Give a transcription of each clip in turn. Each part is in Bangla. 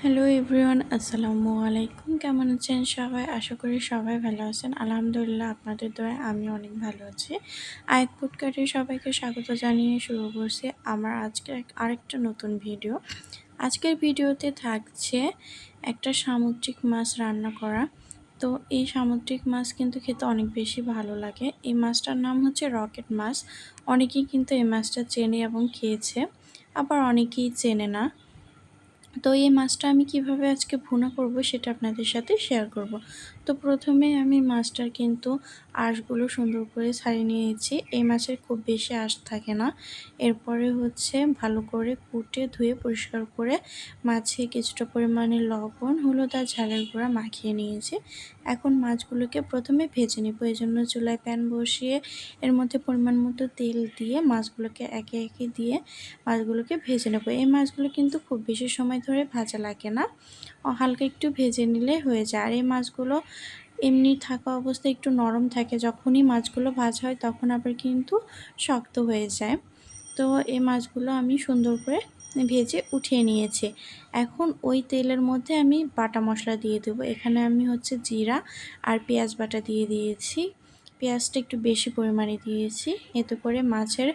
হ্যালো এভরিওয়ান, আসসালামু আলাইকুম। কেমন আছেন সবাই? আশা করি সবাই ভালো আছেন। আলহামদুলিল্লাহ, আপনাদের দোয়ায় আমি অনেক ভালো আছি। আয়াত ফুডকার্টে সবাইকে স্বাগত জানিয়ে শুরু করছি আমার আজকের আরেকটা নতুন ভিডিও। আজকের ভিডিওতে থাকছে একটা সামুদ্রিক মাছ রান্না করা। তো এই সামুদ্রিক মাছ কিন্তু খেতে অনেক বেশি ভালো লাগে। এই মাছটার নাম হচ্ছে রকেট মাছ। অনেকেই কিন্তু এই মাছটা চেনে এবং খেয়েছে, আবার অনেকেই চেনে না। তো এই মাছটা আমি কিভাবে আজকে ভুনা করব সেটা আপনাদের সাথে শেয়ার করব। তো প্রথমে আমি মাছটার কিন্তু আঁশগুলো সুন্দর করে ছাড়িয়ে নিয়েছি। এই মাছের খুব বেশি আঁশ থাকে না। এরপরে হচ্ছে ভালো করে কুটে ধুয়ে পরিষ্কার করে মাছে কিছুটা পরিমাণে লবণ, হলুদ আর ঝালের গুঁড়া মাখিয়ে নিয়েছি। এখন মাছগুলোকে প্রথমে ভেজে নিব। এই জন্য চুলায় প্যান বসিয়ে এর মধ্যে পরিমাণ মতো তেল দিয়ে মাছগুলোকে একে একে দিয়ে মাছগুলোকে ভেজে নেব। এই মাছগুলো কিন্তু খুব বেশি সময় ধরে ভাজা লাগে না, হালকা একটু ভেজে নিলে হয়ে যায়। আর এই মাছগুলো এমনি থাকা অবস্থায় একটু নরম থাকে, যখনই মাছগুলো ভাজা হয় তখন আবার কিন্তু শক্ত হয়ে যায়। তো এই মাছগুলো আমি সুন্দর করে ভেজে উঠিয়ে নিয়েছি। এখন ওই তেলের মধ্যে আমি বাটা মশলা দিয়ে দেবো। এখানে আমি হচ্ছে জিরা আর পেঁয়াজ বাটা দিয়ে দিয়েছি। পেঁয়াজটা একটু বেশি পরিমাণে দিয়েছি, এতে করে মাছের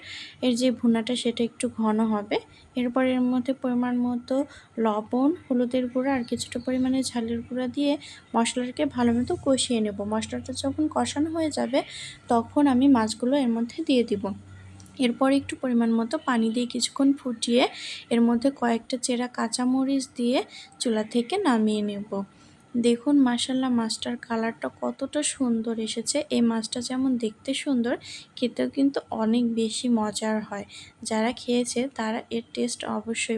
যে ভুনাটা সেটা একটু ঘন হবে। এরপর এর মধ্যে পরিমাণ মতো লবণ, হলুদের গুঁড়া আর কিছুটা পরিমাণে ঝালের গুঁড়া দিয়ে মশলাটাকে ভালো মতো কষিয়ে নেব। মশলাটা যখন কষানো হয়ে যাবে তখন আমি মাছগুলো এর মধ্যে দিয়ে দিব। এরপর একটু পরিমাণ মতো পানি দিয়ে কিছুক্ষণ ফুটিয়ে এর মধ্যে কয়েকটা চেরা কাঁচামরিচ দিয়ে চুলা থেকে নামিয়ে নেব। দেখুন মাশাআল্লাহ, মাছটার কালারটা কতটা সুন্দর এসেছে। এই মাছটা যেমন দেখতে সুন্দর, খেতেও কিন্তু অনেক বেশি মজার হয়। যারা খেয়েছে তারা এর টেস্ট অবশ্যই